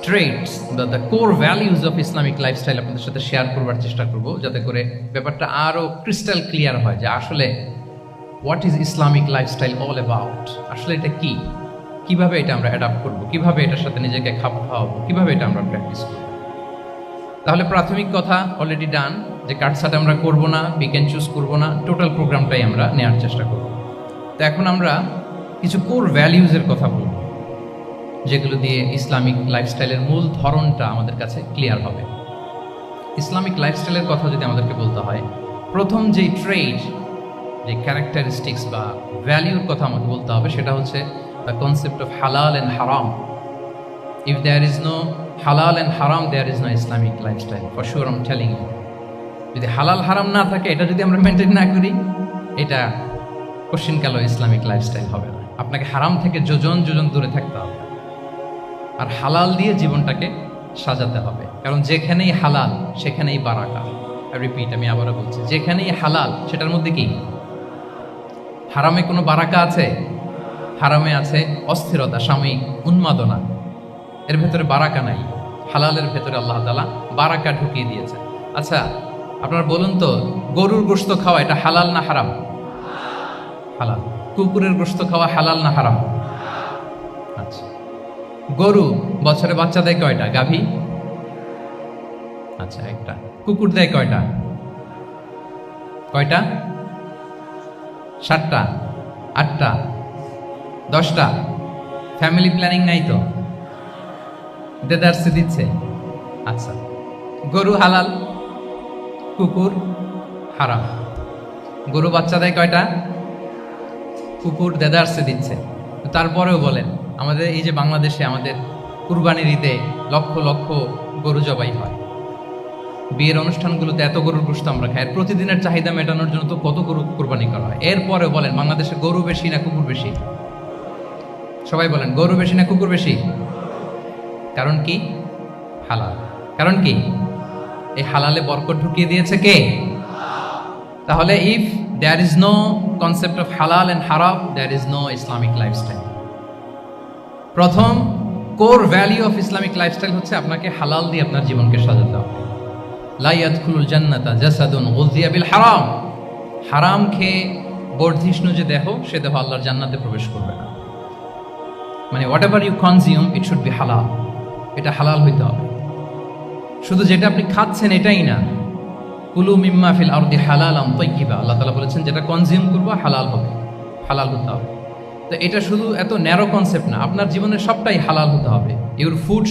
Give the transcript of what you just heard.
Traits বা the core values of Islamic lifestyle আপনাদের সাথে শেয়ার করবার চেষ্টা করব, যাতে করে ব্যাপারটা আরও ক্রিস্টাল ক্লিয়ার হয় যে আসলে what is Islamic lifestyle all about. আসলে এটা কি, কিভাবে এটা আমরা অ্যাডাপ্ট করব, কিভাবে এটার সাথে নিজেকে খাপ খাওয়াবো, কিভাবে এটা আমরা প্র্যাকটিস করব। তাহলে প্রাথমিক কথা অলরেডি ডান, যে কাটসাট আমরা করব না, পিক অ্যান্ড চুজ করবো না, টোটাল প্রোগ্রামটাই আমরা নেওয়ার চেষ্টা করব। তো এখন আমরা কিছু কোর ভ্যালিউজের কথা বলব, যেগুলো দিয়ে ইসলামিক লাইফস্টাইলের মূল ধরনটা আমাদের কাছে ক্লিয়ার হবে। ইসলামিক লাইফস্টাইলের কথা যদি আমাদেরকে বলতে হয়, প্রথম যেই ট্রেড, যে ক্যারেক্টারিস্টিক্স বা ভ্যালিউর কথা আমাকে বলতে হবে, সেটা হচ্ছে দ্য কনসেপ্ট অফ হালাল and haram. If there is no halal and হারাম, there is no Islamic lifestyle, for sure I am telling you. যদি হালাল হারাম না থাকে, এটা যদি আমরা মেনটেন না করি, এটা কোশ্চিনকালেও ইসলামিক লাইফস্টাইল হবে না। আপনাকে হারাম থেকে যোজন যোজন দূরে থাকতে হবে, আর হালাল দিয়ে জীবনটাকে সাজাতে হবে। কারণ যেখানেই হালাল সেখানেই বারাকা। রিপিট, আমি আবারও বলছি, যেখানেই হালাল সেটার মধ্যে কি? হারামে কোনো বারাকা আছে? হারামে আছে অস্থিরতা, সাময়িক উন্মাদনা, এর ভেতরে বারাকা নাই। হালালের ভেতরে আল্লাহ তাআলা বারাকা ঢুকিয়ে দিয়েছে। আচ্ছা, আপনারা বলুন তো, গরুর গোশত খাওয়া এটা হালাল না হারাম? হালাল। কুকুরের গোশত খাওয়া হালাল না হারাম? আচ্ছা, গরু বছরে বাচ্চা দেয় কয়টা? গাভী? আচ্ছা, একটা। কুকুর দেয় কয়টা? কয়টা? 7টা, 8টা, 10টা? ফ্যামিলি প্ল্যানিং নাই তো? দেদারসে দিচ্ছে। আচ্ছা, গরু হালাল, কুকুর হারাম। গরু বাচ্চা দেয় কয়টা? কুকুর দেদারসে দিচ্ছে। তারপরেও বলেন, আমাদের এই যে বাংলাদেশে আমাদের কুরবানির ঈদে লক্ষ লক্ষ গরু জবাই হয়, বিয়ের অনুষ্ঠানগুলোতে এত গরুর গোশত আমরা খাই, প্রতিদিনের চাহিদা মেটানোর জন্য তো কত গরু কুরবানি করা হয়। এরপরেও বলেন, বাংলাদেশে গরু বেশি না কুকুর বেশি? সবাই বলেন, গরু বেশি না কুকুর বেশি? কারণ কি? হালাল। কারণ কি? এই হালালে বরকত ঢুকিয়ে দিয়েছে কে? তাহলে if there is no concept of হালাল অ্যান্ড হারাম, there is no Islamic lifestyle. প্রথম core value of Islamic lifestyle হচ্ছে আপনাকে হালাল দিয়ে আপনার জীবনকে সাজাতে হবে। লা ইয়াদখুলুল জান্নাতা জাসাদুন গুযিয়া বিল হারাম। হারাম খেয়ে বর্ধিষ্ণু যে দেহ, সে দেহ আল্লাহর জান্নাতে প্রবেশ করবে না। মানে whatever you consume, it should be halal. এটা হালাল হইতে হবে। শুধু যেটা আপনি খাচ্ছেন এটাই না, কুলু মিম্মা ফিল আরদি হালালান তাইয়্যিবা, আল্লাহ তাআলা বলেছেন যেটা কনজিউম করবো হালাল হবে, হালাল হতে হবে। তো এটা শুধু এত ন্যারো কনসেপ্ট না, আপনার জীবনের সবটাই হালাল হতে হবে। Your food